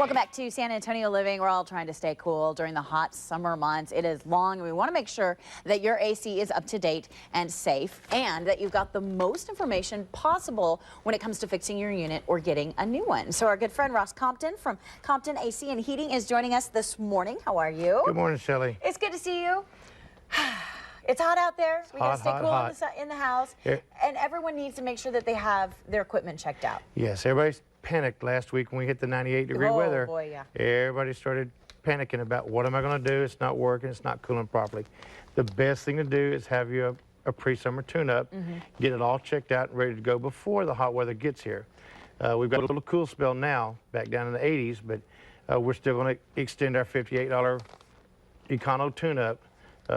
Welcome back to San Antonio Living. We're all trying to stay cool during the hot summer months. It is long, and we want to make sure that your AC is up to date and safe, and that you've got the most information possible when it comes to fixing your unit or getting a new one. So our good friend Ross Compton from Compton AC and Heating is joining us this morning. How are you? Good morning, Shelly. It's good to see you. It's hot out there. We got to stay cool in the house. Here. And everyone needs to make sure that they have their equipment checked out. Yes, everybody's panicked last week when we hit the 98-degree weather. Oh, boy, yeah. Everybody started panicking about what am I going to do? It's not working. It's not cooling properly. The best thing to do is have you a pre-summer tune-up, get it all checked out and ready to go before the hot weather gets here. We've got a little cool spell now, back down in the 80s, but we're still going to extend our $58 Econo tune-up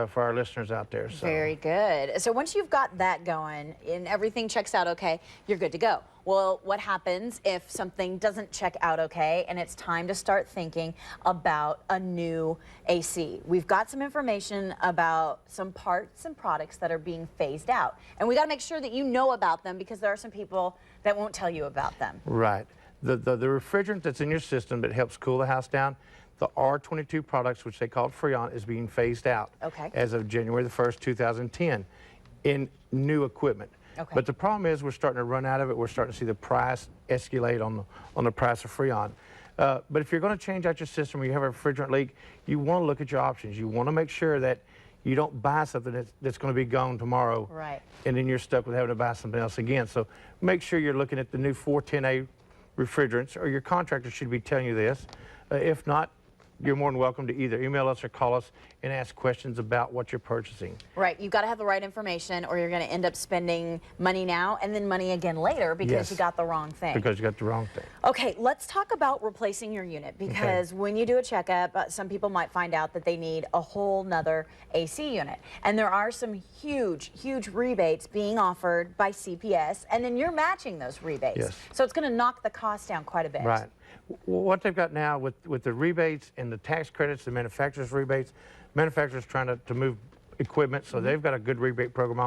for our listeners out there. So. Very good. So once you've got that going and everything checks out okay, you're good to go. Well, what happens if something doesn't check out okay and it's time to start thinking about a new AC? We've got some information about some parts and products that are being phased out. And we got to make sure that you know about them, because there are some people that won't tell you about them. Right. The refrigerant that's in your system that helps cool the house down, the R22 products, which they call Freon, is being phased out as of January the 1st, 2010 in new equipment. But the problem is we're starting to run out of it. We're starting to see the price escalate on the price of Freon. But if you're going to change out your system or you have a refrigerant leak, you want to look at your options. You want to make sure that you don't buy something that's going to be gone tomorrow, and then you're stuck with having to buy something else again. So make sure you're looking at the new 410A refrigerants, or your contractor should be telling you this. If not, you're more than welcome to either email us or call us and ask questions about what you're purchasing. Right. You've got to have the right information, or you're going to end up spending money now and then money again later because you got the wrong thing. Because you got the wrong thing. Okay, let's talk about replacing your unit, because when you do a checkup, some people might find out that they need a whole nother AC unit. And there are some huge rebates being offered by CPS, and then you're matching those rebates. Yes. So it's going to knock the cost down quite a bit. Right. What they've got now with the rebates and the tax credits, the manufacturer's rebates, manufacturers trying to move equipment, so they've got a good rebate program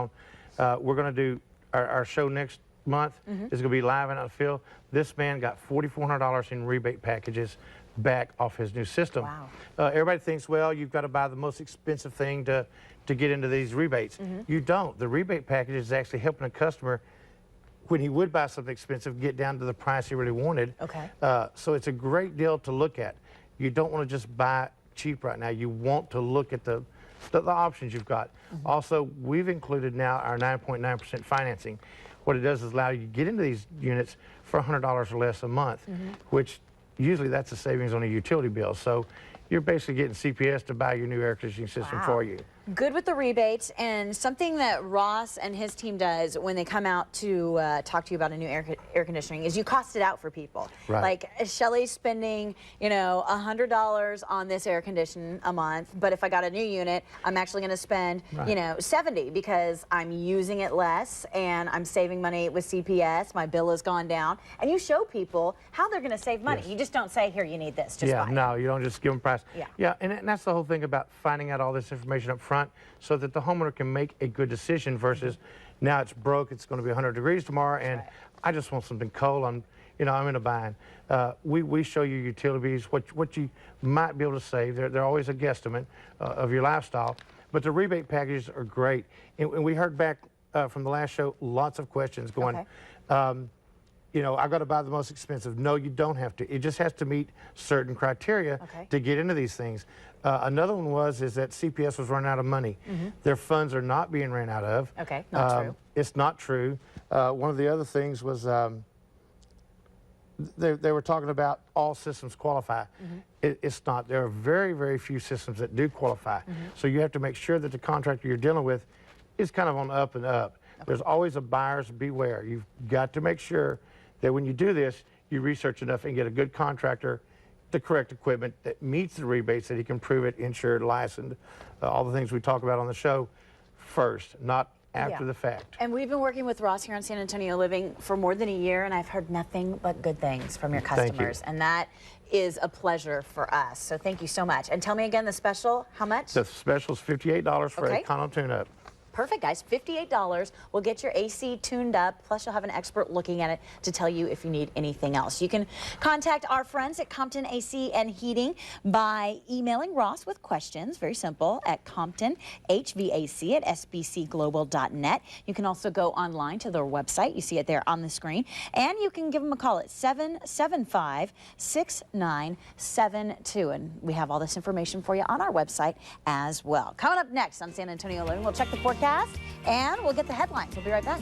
on. We're going to do our show next month. Is going to be live in the field. This man got $4,400 in rebate packages back off his new system. Wow. Everybody thinks, well, you've got to buy the most expensive thing to get into these rebates. You don't. The rebate package is actually helping a customer, when he would buy something expensive, get down to the price he really wanted. So it's a great deal to look at. You don't want to just buy cheap right now. You want to look at the options you've got. Also, we've included now our 9.9% financing. What it does is allow you to get into these units for $100 or less a month, which usually that's a savings on a utility bill. So you're basically getting CPS to buy your new air conditioning system for you. Good with the rebates, and something that Ross and his team does when they come out to talk to you about a new air conditioning is you cost it out for people. Like Shelly's spending, you know, $100 on this air condition a month, but if I got a new unit, I'm actually going to spend, you know, $70 because I'm using it less and I'm saving money with CPS. My bill has gone down, and you show people how they're going to save money. You just don't say, here, you need this. Just buy it. No, you don't just give them price. And that's the whole thing about finding out all this information up front, so that the homeowner can make a good decision versus now it's broke, it's going to be 100 degrees tomorrow, and I just want something cold. I'm in a bind. We show you utilities, what you might be able to save. They're always a guesstimate of your lifestyle, but the rebate packages are great. And we heard back from the last show lots of questions going, you know, I've got to buy the most expensive. No, you don't have to. It just has to meet certain criteria to get into these things. Another one is that CPS was running out of money. Their funds are not being ran out of. Not true. It's not true. One of the other things was they were talking about all systems qualify. It's not. There are very few systems that do qualify. So you have to make sure that the contractor you're dealing with is kind of on the up and up. There's always a buyer's beware. You've got to make sure that when you do this, you research enough and get a good contractor, the correct equipment that meets the rebates, that he can prove it, insured, licensed, all the things we talk about on the show first, not after the fact. And we've been working with Ross here on San Antonio Living for more than a year, and I've heard nothing but good things from your customers. And that is a pleasure for us. So thank you so much. And tell me again the special, how much? The special is $58 for a Econo tune-up. perfect, guys. $58 will get your AC tuned up, plus you'll have an expert looking at it to tell you if you need anything else. You can contact our friends at Compton AC and Heating by emailing Ross with questions. Very simple, at ComptonHVAC@sbcglobal.net. You can also go online to their website. You see it there on the screen. And you can give them a call at 775-6972. And we have all this information for you on our website as well. Coming up next on San Antonio Living, we'll check the forecast and we'll get the headlines. We'll be right back.